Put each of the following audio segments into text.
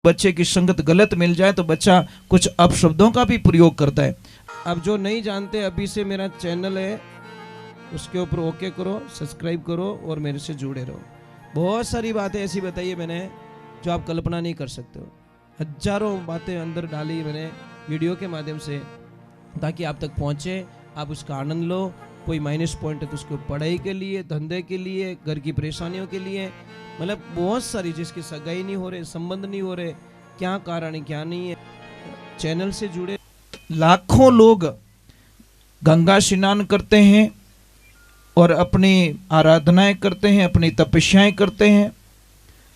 बच्चे की संगत गलत मिल जाए तो बच्चा कुछ अपशब्दों का भी प्रयोग करता है। अब जो नहीं जानते, अभी से मेरा चैनल है उसके ऊपर ओके करो, सब्सक्राइब करो और मेरे से जुड़े रहो। बहुत सारी बातें ऐसी बताई है मैंने जो आप कल्पना नहीं कर सकते हो। हजारों बातें अंदर डाली मैंने वीडियो के माध्यम से, ताकि आप तक पहुंचे, आप उसका आनंद लो। कोई माइनस पॉइंट है तो उसको पढ़ाई के लिए, धंधे के लिए, घर की परेशानियों के लिए, मतलब बहुत सारी, जिसकी सगाई नहीं हो रहे, संबंध नहीं हो रहे, क्या कारण है क्या नहीं है। चैनल से जुड़े लाखों लोग गंगा स्नान करते हैं और अपनी आराधनाएं करते हैं, अपनी तपस्याएं करते हैं,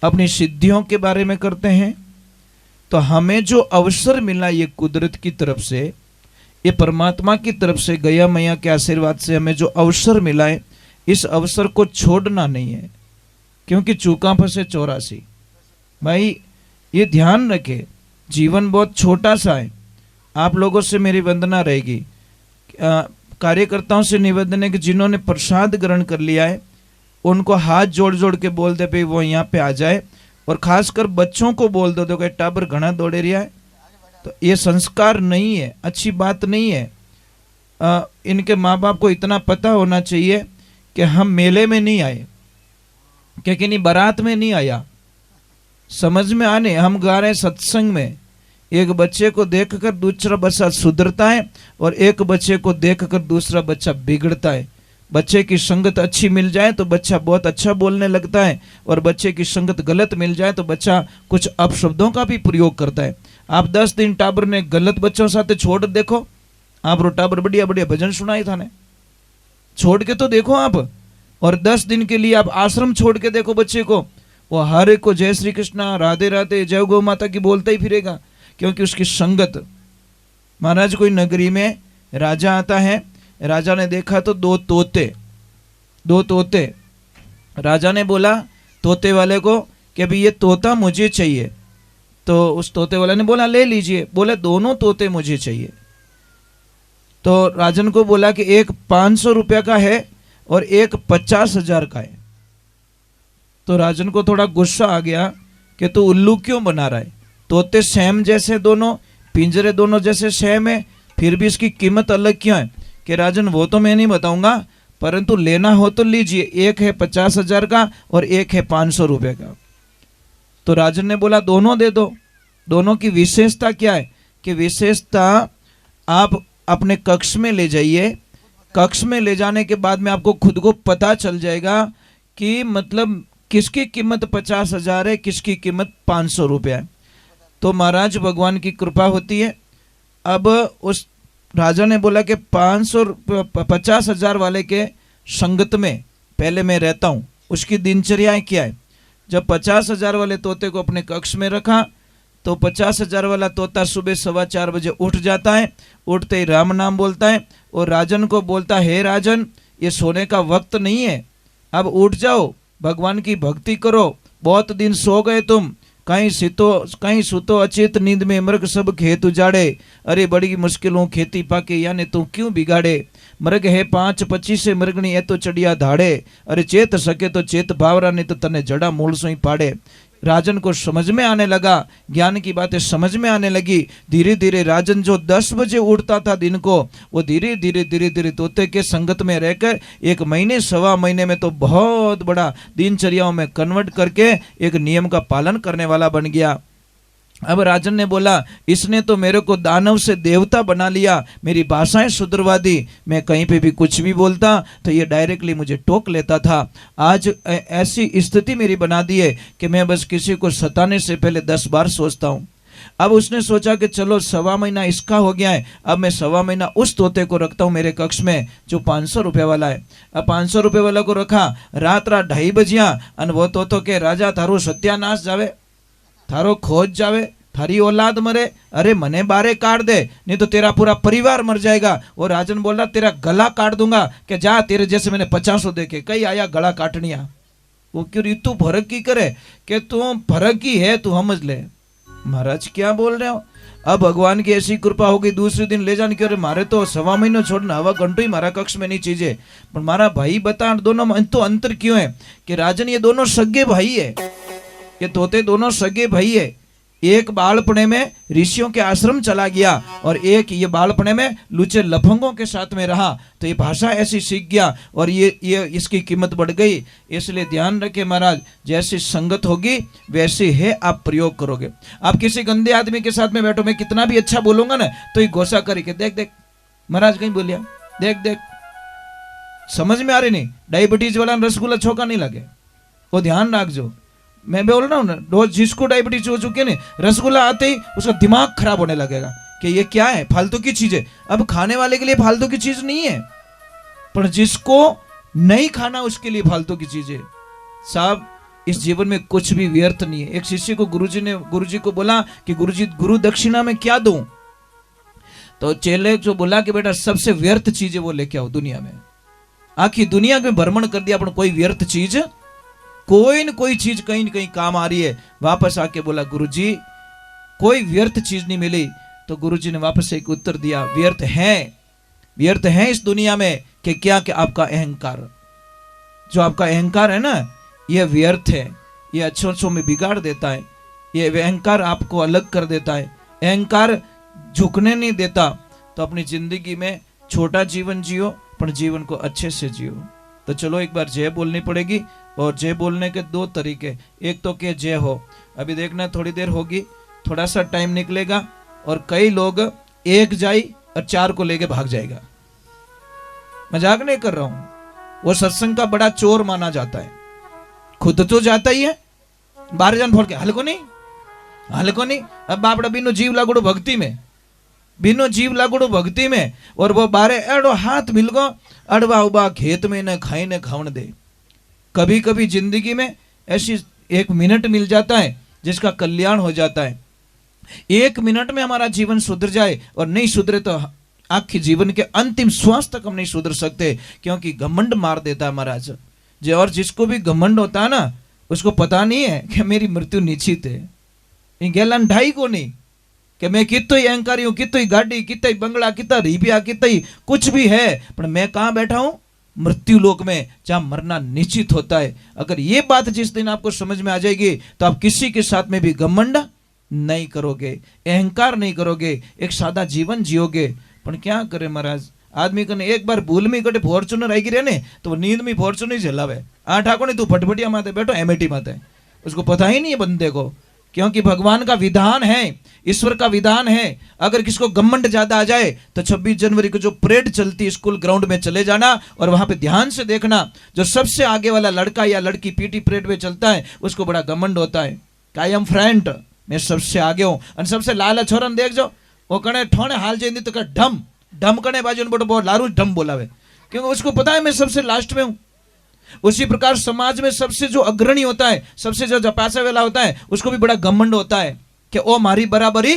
अपनी सिद्धियों के बारे में करते हैं। तो हमें जो अवसर मिला ये कुदरत की तरफ से, ये परमात्मा की तरफ से, गया मैया के आशीर्वाद से हमें जो अवसर मिला है, इस अवसर को छोड़ना नहीं है। क्योंकि चूका फंसे 84। भाई ये ध्यान रखे, जीवन बहुत छोटा सा है। आप लोगों से मेरी वंदना रहेगी, कार्यकर्ताओं से निवेदन है कि जिन्होंने प्रसाद ग्रहण कर लिया है उनको हाथ जोड़ जोड़ के बोल दे भाई वो यहाँ पे आ जाए। और खासकर बच्चों को बोल दो कि टाबर घना दौड़े रहा है, तो ये संस्कार नहीं है, अच्छी बात नहीं है। इनके माँ बाप को इतना पता होना चाहिए कि हम मेले में नहीं आए, कि किन्हीं बारात में नहीं आया, समझ में आने हम गा रहे सत्संग में। एक बच्चे को देखकर दूसरा बच्चा सुधरता है और एक बच्चे को देखकर दूसरा बच्चा बिगड़ता है। बच्चे की संगत अच्छी मिल जाए तो बच्चा बहुत अच्छा बोलने लगता है, और बच्चे की संगत गलत मिल जाए तो बच्चा कुछ अपशब्दों का भी प्रयोग करता है। आप 10 दिन टाबर ने गलत बच्चों साथ छोड़ देखो, आप रो टाबर बढ़िया बढ़िया भजन सुनाई था ने, छोड़ के तो देखो आप। और 10 दिन के लिए आप आश्रम छोड़ के देखो बच्चे को, वो हर एक को जय श्री कृष्णा, राधे राधे, जय गौ माता की बोलता ही फिरेगा, क्योंकि उसकी संगत। महाराज कोई नगरी में राजा आता है, राजा ने देखा तो दो तोते। राजा ने बोला तोते वाले को कि अभी ये तोता मुझे चाहिए। तो उस तोते वाले ने बोला ले लीजिए। बोले दोनों तोते मुझे चाहिए। तो राजन को बोला कि एक 500 रुपया का है और एक 50,000 का है। तो राजन को थोड़ा गुस्सा आ गया कि तू उल्लू क्यों बना रहा है, तोते सेम जैसे दोनों, पिंजरे दोनों जैसे सेम है, फिर भी इसकी कीमत अलग क्यों है। कि राजन वो तो मैं नहीं बताऊंगा, परंतु लेना हो तो लीजिए, एक है 50,000 का और एक है 500 रुपये का। तो राजन ने बोला दोनों दे दो। दोनों की विशेषता क्या है कि विशेषता आप अपने कक्ष में ले जाइए, कक्ष में ले जाने के बाद में आपको खुद को पता चल जाएगा कि मतलब किसकी कीमत 50,000 है, किसकी कीमत 500 रुपया है। तो महाराज भगवान की कृपा होती है। अब उस राजा ने बोला कि 50,000 वाले के संगत में पहले मैं रहता हूँ, उसकी दिनचर्याएं क्या है। जब 50,000 वाले तोते को अपने कक्ष में रखा तो 50,000 वाला तोता सुबह 4:15 बजे उठ जाता है। उठते ही राम नाम बोलता है और राजन को बोलता है, हे राजन ये सोने का वक्त नहीं है, अब उठ जाओ, भगवान की भक्ति करो, बहुत दिन सो गए तुम, कहीं सुतो अचेत नींद में मृग सब खेत उजाड़े, अरे बड़ी मुश्किलों खेती पाके यानी तू क्यों बिगाड़े। मृग है 5:25 से मृगणी है तो चढ़िया धाड़े, अरे चेत सके तो चेत भावरा नहीं तो तने जड़ा मूल सोई पाड़े। राजन को समझ में आने लगा, ज्ञान की बातें समझ में आने लगी। धीरे धीरे राजन जो 10 बजे उठता था दिन को, वो धीरे धीरे तोते के संगत में रहकर 1 महीने 1.25 महीने में तो बहुत बड़ा दिनचर्याओं में कन्वर्ट करके एक नियम का पालन करने वाला बन गया। अब राजन ने बोला इसने तो मेरे को दानव से देवता बना लिया, मेरी भाषाएं सुधरवा दी, मैं कहीं पे भी कुछ भी बोलता तो ये डायरेक्टली मुझे टोक लेता था। आज ऐसी स्थिति मेरी बना दी है कि मैं बस किसी को सताने से पहले 10 बार सोचता हूँ। अब उसने सोचा कि चलो 1.25 महीना इसका हो गया है, अब मैं 1.25 महीना उस तोते को रखता हूँ मेरे कक्ष में जो 500 रुपये वाला है। अब 500 रुपये वाला को रखा, रात 2:30 बजिया और वो तोतो के राजा थारो सत्यानाश जावे, थारो खोज जावे, थारी औलाद मरे, अरे मने बारे काट दे नहीं तो तेरा पूरा परिवार मर जाएगा। वो राजन बोल रहा तेरा गला काट दूंगा कि जा, तेरे जैसे मैंने 50 देखे, कई आया गला काटनिया। वो क्यों ऋतु फर्क की करे कि तू फर्क ही है, तू समझ ले। महाराज क्या बोल रहे हो। अब भगवान की ऐसी कृपा हो गई, दूसरे दिन ले जाने के मारे तो 1.25 महीने छोड़ना, हवा घंटो ही मारा कक्ष में नहीं चीजें। पर मारा भाई बता दोनों में तो अंतर क्यों है कि राजन ये दोनों सगे भाई है, ये तोते दोनों सगे भाई है। एक बालपने में ऋषियों के आश्रम चला गया और एक ये बालपने में लुचे लफंगों के साथ में रहा, तो ये भाषा ऐसी सीख गया और ये इसकी कीमत बढ़ गई। इसलिए ध्यान रखे महाराज, जैसी संगत होगी वैसे है आप प्रयोग करोगे। आप किसी गंदे आदमी के साथ में बैठो, मैं कितना भी अच्छा बोलूंगा ना तो ये घोषा करके देख देख महाराज कहीं बोलिया, देख देख, समझ में आ रही नहीं? डायबिटीज वाला रसगुल्ला छोका नहीं लगे, वो ध्यान रखो। मैं बोल रहा हूँ ना, जिसको डायबिटीज हो चुकी है ना, रसगुल्ला आते ही उसका दिमाग खराब होने लगेगा कि ये क्या है, फालतू की चीज है। अब खाने वाले के लिए फालतू की चीज नहीं है, पर जिसको नहीं खाना उसके लिए फालतू की चीज है। साहब इस जीवन में कुछ भी व्यर्थ नहीं है। एक शिष्य को गुरुजी को बोला कि गुरुजी गुरु दक्षिणा में क्या दूं, तो चेले जो बोला कि बेटा सबसे व्यर्थ चीज है वो लेके आओ दुनिया में। आखिर दुनिया में भ्रमण कर दिया, अपन कोई व्यर्थ चीज, कोई न कोई चीज कहीं न कहीं काम आ रही है। वापस आके बोला गुरुजी कोई व्यर्थ चीज नहीं मिली, तो गुरुजी ने वापस एक उत्तर दिया, व्यर्थ है इस दुनिया में कि क्या कि आपका अहंकार, जो आपका अहंकार है ना ये व्यर्थ है, ये अच्छों में बिगाड़ देता है, ये अहंकार आपको अलग कर देता है, अहंकार झुकने नहीं देता। तो अपनी जिंदगी में छोटा जीवन जियो पर जीवन को अच्छे से जियो। तो चलो एक बार जय बोलनी पड़ेगी, और जय बोलने के दो तरीके, एक तो कि जय हो, अभी देखना थोड़ी देर होगी, थोड़ा सा टाइम निकलेगा और कई लोग एक जाई और 4 को लेके भाग जाएगा। मजाक नहीं कर रहा हूं, वो सत्संग का बड़ा चोर माना जाता है, खुद तो जाता ही है, 12 जन फोड़ के हल्को नहीं। अब बापड़ा बिनो जीव लागुड़ो भक्ति में, बिनो जीव लागुड़ो भक्ति में, और वो 12 एड़ो हाथ मिल गो अड़वा उबा खेत में न खाई न खावन दे। कभी कभी जिंदगी में ऐसी 1 मिनट मिल जाता है जिसका कल्याण हो जाता है। 1 मिनट में हमारा जीवन सुधर जाए, और नहीं सुधरे तो आखिर जीवन के अंतिम श्वास तक हम नहीं सुधर सकते, क्योंकि घमंड मार देता है महाराज। और जिसको भी घमंड होता है ना, उसको पता नहीं है कि मेरी मृत्यु निश्चित है। गैलन ढाई को नहीं कि मैं कितो ही अहंकारी हूं, कितो ही गाड़ी, कितो ही बंगला, कितना रिपिया, कितो ही कुछ भी है, पर मैं कहां बैठा हूं? मृत्यु लोक में, जहां मरना निश्चित होता है। अगर ये बात जिस दिन आपको समझ में आ जाएगी तो आप किसी के साथ में भी घमंड नहीं करोगे, अहंकार नहीं करोगे, एक सादा जीवन जियोगे। पर क्या करे महाराज, आदमी कने एक बार भूल में कटे फॉर्चूनर आई रहे ने तो वो नींद में फॉर्चूनर झलावे, आ ठाको नहीं तू फटफटिया माते बैठो एमएटी माते, उसको पता ही नहीं है बंदे को। क्योंकि भगवान का विधान है, ईश्वर का विधान है, अगर किसको घमंड ज्यादा आ जाए तो 26 जनवरी को जो परेड चलती स्कूल ग्राउंड में चले जाना और वहां पे ध्यान से देखना, जो सबसे आगे वाला लड़का या लड़की पीटी परेड में चलता है उसको बड़ा घमंड होता है, आई एम फ्रंट, मैं सबसे आगे हूं। और सबसे लाला छोरा देख जो वो कने ठोने हाल जाए तो ढम ढम कने बाजू बोलो लारू ढम बोलावे, क्योंकि उसको पता है मैं सबसे लास्ट में हूं। उसी प्रकार समाज में सबसे जो अग्रणी होता है, सबसे जो पैसा वाला होता है, उसको भी बड़ा घमंड होता है कि ओ मारी बराबरी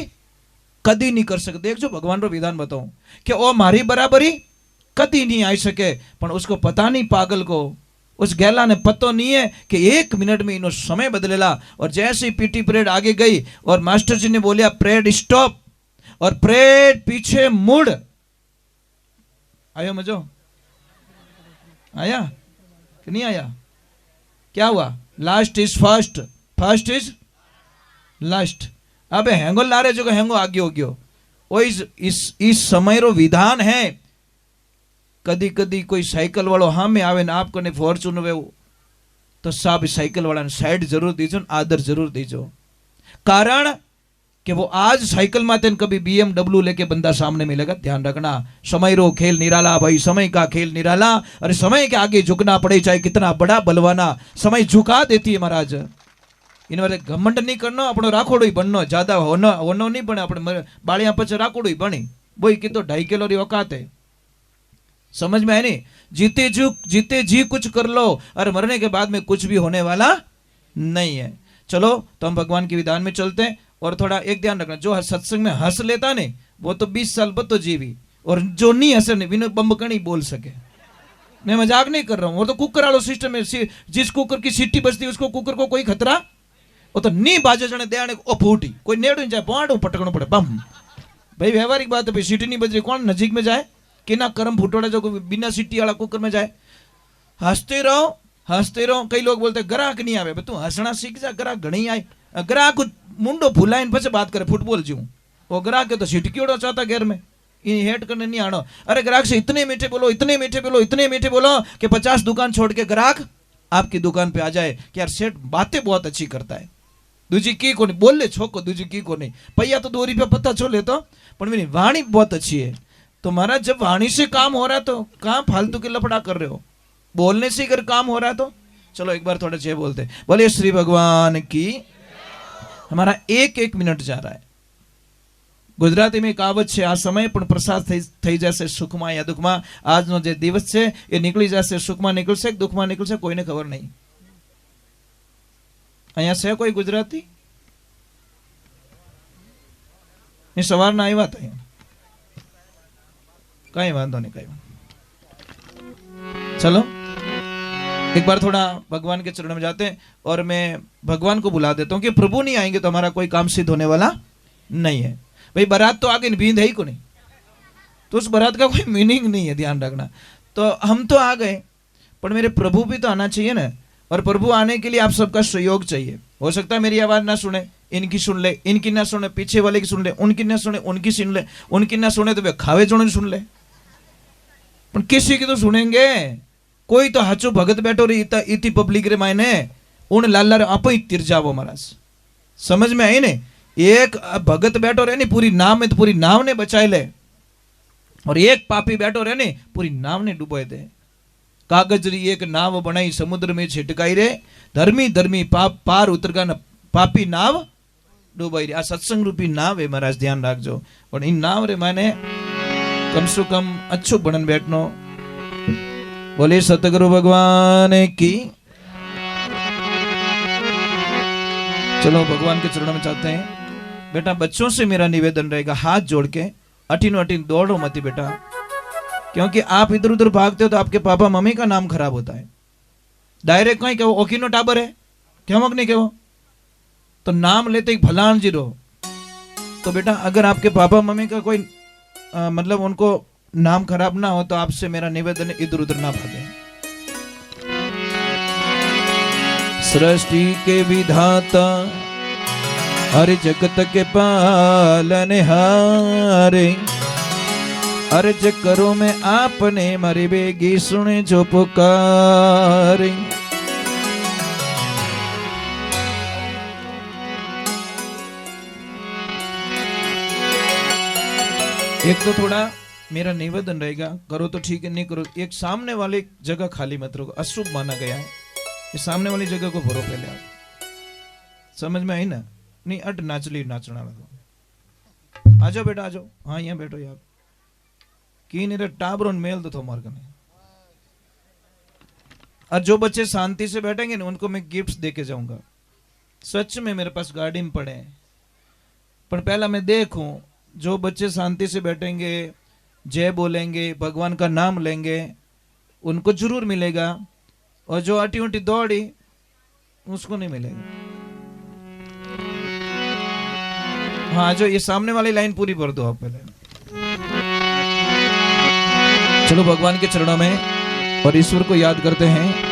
कदी नहीं कर सकते। देख जो भगवान रो विधान बताऊं कि ओ मारी बराबरी कदी नहीं आई सके, पर उसको पता नहीं, पागल को, उस गैला ने पतो नहीं है कि 1 मिनट में इनो समय बदलेला। और जैसे ही पीटी परेड आगे गई और मास्टर जी ने बोलिया परेड स्टॉप, और परेड पीछे मुड़ आयो, मजो आया कि नहीं आया? क्या हुआ? Last is first, first is last. अब हैंगो लारे जो हैंगो आगे हो गयो, वो इस समय रो विधान है। कदी कदी कोई साइकिल वालों हाँ में आवे ना आप कने फॉर्चूनर वे तो साहब साइकिल वाला ने साइड जरूर दीजो, आदर जरूर दीजो। कारण कि वो आज साइकिल माते कभी BMW लेके बंदा सामने मिलेगा। ध्यान रखना, समय रो खेल निराला भाई, समय का खेल निराला। अरे समय के आगे झुकना पड़े, चाहे कितना बड़ा बलवाना, समय झुका देती है महाराज। इन वाले घमंड नहीं करना, अपनो राखोड़ो ही बननो, ज्यादा होनो नहीं बने, अपने बालियां पछ राखोड़ो ही बनी, बोई की तो 2.5 किलो री औकात है। समझ में है नहीं? जीते जी कुछ कर लो, और मरने के बाद में कुछ भी होने वाला नहीं है। चलो तो हम भगवान के विधान में चलते हैं। और थोड़ा एक ध्यान रखना, जो सत्संग में हंस लेता ने वो तो 20 साल बद तो जीवी, और जो नहीं हंसे नहीं बिना बम्बकणी बोल सके। मैं मजाक नहीं कर रहा हूं। और तो कुकर वालों सिस्टम है, जिस कुकर की सीटी बजती है उसको कुकर को कोई खतरा, वो तो नहीं बाजे जने दे ओ फूटी, कोई नेड़ जाए पांडू पटकना पड़े बम। भाई व्यवहारिक बात है, भाई सीटी नहीं बज रही, कौन नजीक में जाए? कि ना कर्म फूटोड़ा जो बिना सीटी वाला कुकर में जाए। हंसते रहो, हंसते रहो। कई लोग बोलते ग्राहक नहीं आवे, तू हंसना सीख जा, ग्राहक घणी आए। ग्राहक मुंडो फुलाइन पछे बात करे फुटबॉल जीव वो ग्राहक तो छिटकीड़ो चाहता घेर में इन हेट करने नहीं आनो। अरे ग्राहक से इतने मीठे बोलो इतने मीठे बोलो इतने मीठे बोलो कि 50 दुकान छोड़ के ग्राहक आपकी दुकान पे आ जाए कि यार सेठ बातें बहुत अच्छी करता है। दूजी की को नहीं बोल ले छोको दूजी की को नहीं पैया तो 2 रुपया पता छो ले तो पर मेरी वाणी बहुत अच्छी है। तो महाराज जब वाणी से काम हो रहा है तो कहाँ फालतू के लफड़ा कर रहे हो, बोलने से अगर काम हो रहा है तो चलो एक बार थोड़ा जय बोलते बोले श्री भगवान की। हमारा 1 मिनट जा रहा है। गुजराती में कहावत है आ समय पण प्रसाद થઈ જશે સુખમાં યા દુઃખમાં। આજનો જે દિવસ છે એ નીકળી જશે, સુખમાં નીકળશે કે દુઃખમાં નીકળશે કોઈને ખબર નહીં। અહીંયા છે કોઈ ગુજરાતી? એ સવારના આવ્યા હતા અહીંયા, કઈ વાંધો નહીં, કઈ चलो एक बार थोड़ा भगवान के चरणों में जाते हैं और मैं भगवान को बुला देता हूँ कि प्रभु नहीं आएंगे तो हमारा कोई काम सिद्ध होने वाला नहीं है। भाई बारात तो आगे बींद है ही को नहीं, तो उस बारात का कोई मीनिंग नहीं है, ध्यान रखना। तो हम तो आ गए पर मेरे प्रभु भी तो आना चाहिए ना, और प्रभु आने के लिए आप सबका सहयोग चाहिए। हो सकता है मेरी आवाज ना सुने, इनकी सुन ले, इनकी ना सुने, पीछे वाले की सुन ले, उनकी ना सुने, उनकी सुन ले, उनकी ना सुने तो वे खावे जोड़े सुन ले, पर किसी की तो सुनेंगे। कोई तो हाचो भगत बैठो रही इतनी पब्लिक रे मायने उन लाला रे आप ही तिर जावो महाराज, समझ में आई ने। एक भगत बैठो रहे नहीं पूरी नाव में तो पूरी नाव ने बचाए ले, और एक पापी बैठो रहे नहीं पूरी नाव ने डुबोए दे। कागज री एक नाव बनाई समुद्र में छिटकाई रे, धर्मी धर्मी पाप पार उतर का पापी नाव डुबाई रे। आ सत्संग रूपी नाव है महाराज, ध्यान रखजो। और इन नाव रे माने कम से कम अच्छो बनन बैठनो। बोले सतगुरु भगवान की। चलो भगवान के चरणों में चाहते हैं। बेटा बच्चों से मेरा निवेदन रहेगा, हाथ जोड़ के अटीनो अटीन दौड़ो मत बेटा, क्योंकि आप इधर उधर भागते हो तो आपके पापा मम्मी का नाम खराब होता है। डायरेक्ट कहीं कहो ओकिनो टाबर है क्यों नहीं कहो, तो नाम लेते ही भलान जी रहो। तो बेटा अगर आपके पापा मम्मी का कोई मतलब उनको नाम खराब ना हो तो आपसे मेरा निवेदन इधर उधर ना भागे। सृष्टि के विधाता हर जगत के पालने हारे, अर्ज करो मैं आपने मरे बेगी सुने जो पुकारे। एक तो थोड़ा मेरा निवेदन रहेगा, करो तो ठीक है, नहीं करो एक सामने वाली जगह खाली मत रखो, अशुभ माना गया है। ये सामने वाली जगह को भरो पहले आप, समझ में आई ना? नहीं अट नाचली नाचना लगो। आ जाओ बेटा आ जाओ, हाँ यहाँ बैठो यार। की नहीं टाबरों मेल तो मार करने। और जो बच्चे शांति से बैठेंगे ना उनको मैं गिफ्ट्स देके जाऊंगा। सच में मेरे पास गाड़ी में पड़े हैं, पर पहला मैं देखूं जो बच्चे शांति से बैठेंगे, जय बोलेंगे, भगवान का नाम लेंगे, उनको जरूर मिलेगा, और जो अटी उटी दौड़ी उसको नहीं मिलेगा। हाँ जो ये सामने वाली लाइन पूरी भर दो आप पहले। चलो भगवान के चरणों में और ईश्वर को याद करते हैं।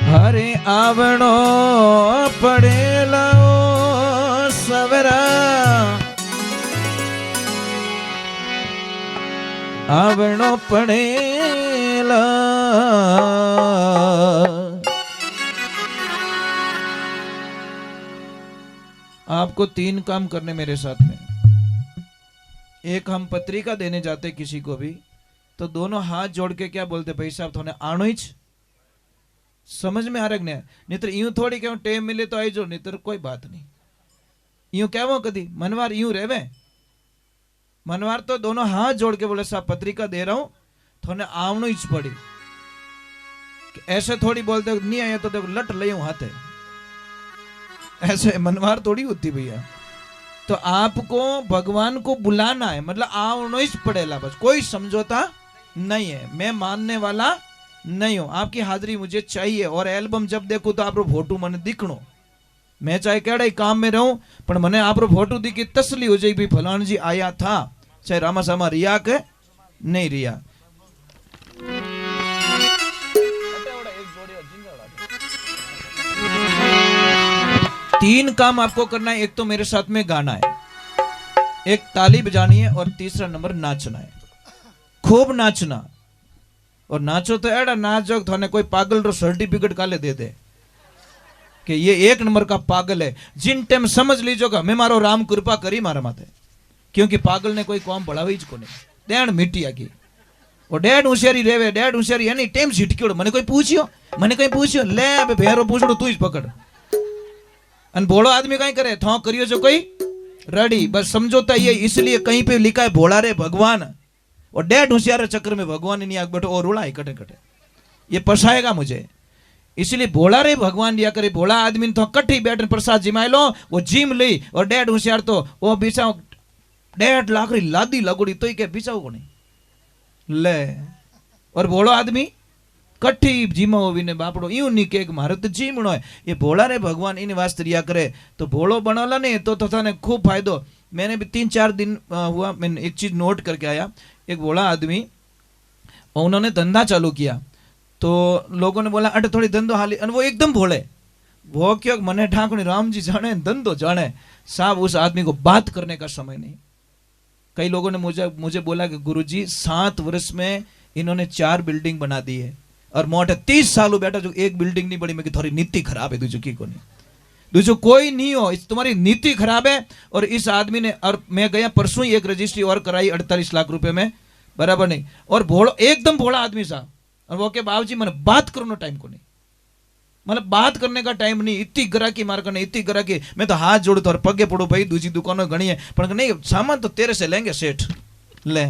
हरे आवणो पड़ेला सवरा, आवणो पड़ेला। आपको 3 काम करने मेरे साथ में। एक हम पत्रिका देने जाते किसी को भी तो दोनों हाथ जोड़ के क्या बोलते, भाई साहब थोने आणो ही समझ में आ रहा है? नहीं तो यूं थोड़ी क्यों टेम मिले तो आई जो, नहीं तो कोई बात नहीं। यूं क्या वो कदी मनवार यूं रेवे, मनवार तो दोनों हाथ जोड़ के बोले साहब पत्रिका दे रहा हूं थोने आवनो ही पड़ी। ऐसे थोड़ी बोलते नहीं आया तो देखो लट ले हाथे, ऐसे मनवार थोड़ी होती भैया। तो आपको भगवान को बुलाना है, मतलब आवनो ही पड़ेला, बस कोई समझौता नहीं है। मैं मानने वाला नहीं हूं, आपकी हाजिरी मुझे चाहिए। और एल्बम जब देखूं तो आप फोटो मने दिखणो, मैं चाहे केड़ा काम में रहूं पर मने आप फोटो दिखी तसली हो जाए भी फलान जी आया था, चाहे रामा सामा रिया के नहीं रिया। तीन काम आपको करना है। एक तो मेरे साथ में गाना है, एक ताली बजानी है, और तीसरा नंबर नाचना है। खूब नाचना, और नाचो तो एड़ा नाच जो थाने कोई पागल रो सर्टिफिकेट काले दे दे कि ये एक नंबर का पागल है। जिन टाइम समझ लीजोगा मैं मारो राम कृपा करी मारा माथे, क्योंकि पागल ने कोई कौम बढ़ावी ज कोने देण मिट्टिया की। और डेढ़ होशियारी रेवे, डेढ़ होशियारी एनी टाइम झिटक्योड़। मैंने कोई पूछियो ले बे भेरो पूछड़ो तू ही पकड़। अन भोड़ो आदमी कहीं करे थो करियो जो कोई रेडी, बस समझोता ये इसलिए कहीं पे लिखा है भोला रे भगवान, और डेढ़ होशियार चक्कर में भगवान नहीं आग बैठो और रुला कटे कटे, ये पसाएगा मुझे। इसलिए भोला रे भगवान दिया करे। भोला आदमी तो कट्ठी बैठ प्रसाद जिमाय लो, वो जिम ली, और डेढ़ होशियार तो वो बिछाओ 1.5 लाख री लादी लगोड़ी तो ही क्या बिछाओ को नहीं ले। और भोलो आदमी कट्ठी जीमो भी ने बापड़ो यूं नहीं के मारे तो जीमणो है। ये भोला रे भगवान इन वास्ते रिया करे तो भोलो बनोला नहीं तो थाने खूब फायदो। मैंने भी 3-4 दिन हुआ, मैंने एक चीज नोट करके आया। एक भोला आदमी, उन्होंने धंधा चालू किया, तो लोगों ने बोला अटे थोड़ी धंधो हाली, और वो एकदम भोले। वो क्यों मने ठाकुर राम जी जाने धंधो जाने, साहब उस आदमी को बात करने का समय नहीं। कई लोगों ने मुझे बोला कि गुरुजी 7 वर्ष में इन्होंने 4 बिल्डिंग बना दी है, और मोटे 30 सालों बैठा जो एक बिल्डिंग नहीं बड़ी। मैं कि थोड़ी नीति खराब है दूसरी की को नहीं, दूसरी कोई नहीं हो, इस तुम्हारी नीति खराब है। और इस आदमी ने, और मैं गया परसों ही एक रजिस्ट्री और कराई 48 लाख रुपए में, बराबर नहीं। और भोड़ो एकदम भोला आदमी साहब, और वो के बाबूजी मैंने बात करो टाइम को नहीं, मतलब बात करने का टाइम नहीं। इतनी ग्राहकी मार करने, इतनी ग्राहकी, मैं तो हाथ जोड़ू तो और पगे पड़ो भाई, दूसरी दुकानों गणी है पर नहीं, सामान तो तेरे से लेंगे सेठ ले।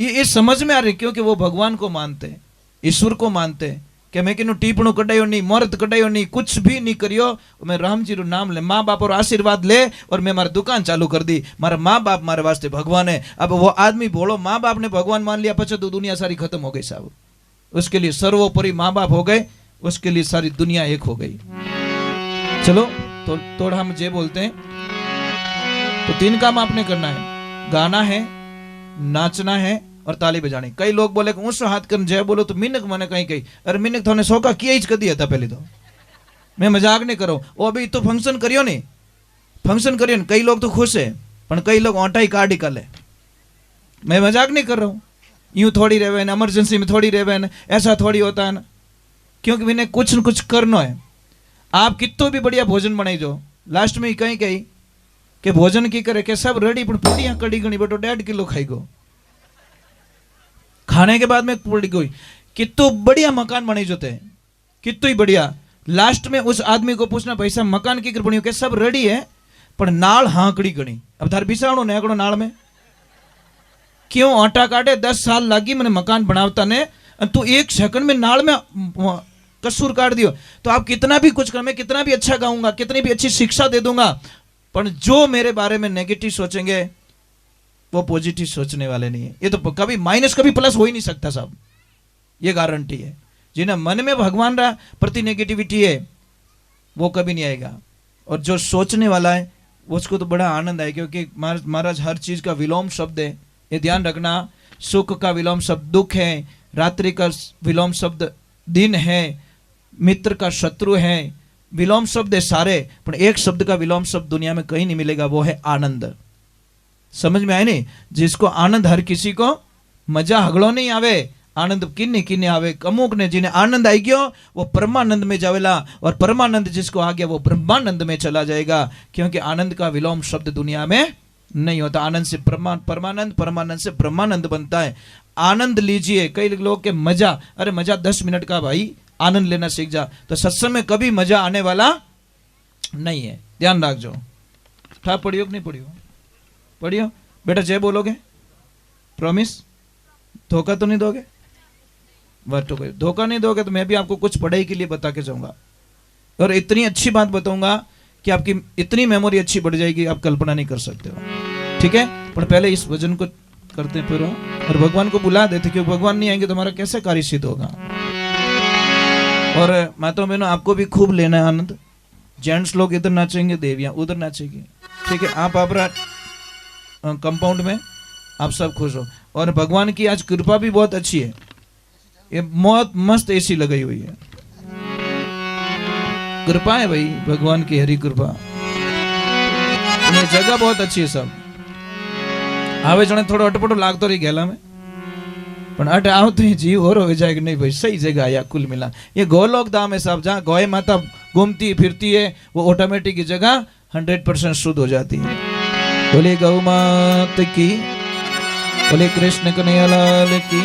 ये समझ में आ रही, क्योंकि वो भगवान को मानते, ईश्वर को मानते कि मैं किन्हू टीपणू कटायो नहीं, मोहरत कटायो नहीं, कुछ भी नहीं करियो। मैं राम जी रू नाम ले, माँ बाप और आशीर्वाद ले, और मैं मारी दुकान चालू कर दी। मारा माँ बाप मारे वास्ते भगवान है। अब वो आदमी बोलो माँ बाप ने भगवान मान लिया पछे तो दुनिया सारी खत्म हो गई साहब। उसके लिए सर्वोपरि माँ बाप हो गए, उसके लिए सारी दुनिया एक हो गई। चलो तो थोड़ा हम जे बोलते हैं, तो 3 काम आपने करना है, गाना है, नाचना है, और ताली बजानी। कई लोग बोले कि ऊंचो हाथ कर जय बोलो तो मिनक मैंने कहीं कही, अरे मिनक थोने सौका किया ही कर दिया था पहले तो, मैं मजाक नहीं करो। वो अभी तो फंक्शन करियो नहीं, फंक्शन करियो नहीं, कई लोग तो खुश है पर कई लोग ऑटा ही काट निकाले। मैं मजाक नहीं कर रहा हूँ, यूं थोड़ी रहे ना, इमरजेंसी में थोड़ी रहे ना, ऐसा थोड़ी होता है ना, क्योंकि मैंने कुछ न कुछ करना है। आप कितो भी बढ़िया भोजन बनाई जो, लास्ट में कहीं कही कि भोजन की करे कि सब रेडी, पर पूरी कड़ी गणी बेटो 1.5 किलो खाई गो, खाने के बाद में पूरी गई। कितो बढ़िया मकान बनाई जोते, कितो ही बढ़िया। लास्ट में उस आदमी को पूछना पैसा मकान की बनी के सब रेडी है, पर नाल हाकड़ी गणी। अब थार बिसाणो नेकड़ो नाल में क्यों आटा काटे, 10 साल लगी मैंने मकान बनावता ने, तू 1 सेकंड में नाल में कसूर काट दियो। तो आप कितना भी कुछ कर, मैं कितना भी अच्छा गाऊंगा, कितनी भी अच्छी शिक्षा दे दूंगा, पर जो मेरे बारे में नेगेटिव सोचेंगे वो पॉजिटिव सोचने वाले नहीं है। ये तो कभी माइनस कभी प्लस हो ही नहीं सकता साहब, ये गारंटी है। जिन्हें मन में भगवान रा प्रति नेगेटिविटी है वो कभी नहीं आएगा, और जो सोचने वाला है उसको तो बड़ा आनंद आए, क्योंकि महाराज हर चीज का विलोम शब्द है, ये ध्यान रखना। सुख का विलोम शब्द दुख है, रात्रि का विलोम शब्द दिन है, मित्र का शत्रु है, विलोम शब्द है सारे, पर एक शब्द का विलोम शब्द दुनिया में कहीं नहीं मिलेगा, वो है आनंद। समझ में आए नहीं? जिसको आनंद, हर किसी को मजा हगड़ो नहीं आवे, आनंद किन्ने किन्ने आवे। अमुक ने जिन्हें आनंद आई गयो वो परमानंद में जावेला, और परमानंद जिसको आ गया वो ब्रह्मानंद में चला जाएगा, क्योंकि आनंद का विलोम शब्द दुनिया में नहीं होता। आनंद से परमानंद, परमानंद से ब्रह्मानंद बनता है। आनंद लीजिए। कई लोग के मजा, अरे मजा 10 मिनट का भाई, आनंद लेना सीख जा। तो सत्संग में कभी मजा आने वाला नहीं है, ध्यान रखो। था पढ़ियो कि नहीं पढ़ियो? पढ़ियो बेटा, जय बोलोगे? प्रॉमिस? धोखा तो नहीं दोगे? धोखा नहीं दोगे तो मैं भी आपको कुछ पढ़ाई के लिए बता के जाऊंगा, और इतनी अच्छी बात बताऊंगा कि आपकी इतनी मेमोरी अच्छी बढ़ जाएगी, आप कल्पना नहीं कर सकते हो। ठीक है, पर पहले इस भजन को करते फिर और भगवान को बुला देते, क्योंकि भगवान नहीं आएंगे तो हमारा कैसे कार्य सिद्ध होगा। और माता बहनों, आपको भी खूब लेना है आनंद। जेंट्स लोग इधर नाचेंगे, देवियां उधर नाचेंगी। ठीक है, आप कंपाउंड में आप सब खुश हो। और भगवान की आज कृपा भी बहुत अच्छी है, ये बहुत मस्त एसी लगाई हुई है, कृपा है भाई भगवान की, हरी कृपा। ये जगह बहुत अच्छी है सब। आवे जने थोड़ो अटपटो लागतो रही गेला में, पण अट आओ तो जीव और हो जाए कि नहीं भाई सही जगह आया कुल मिला। ये गोलोक धाम है साहब, जहाँ गौ माता घूमती फिरती है वो ऑटोमेटिक जगह 100% शुद्ध हो जाती है। बोले गौ माता की, बोले कृष्ण कन्हैया लाल की।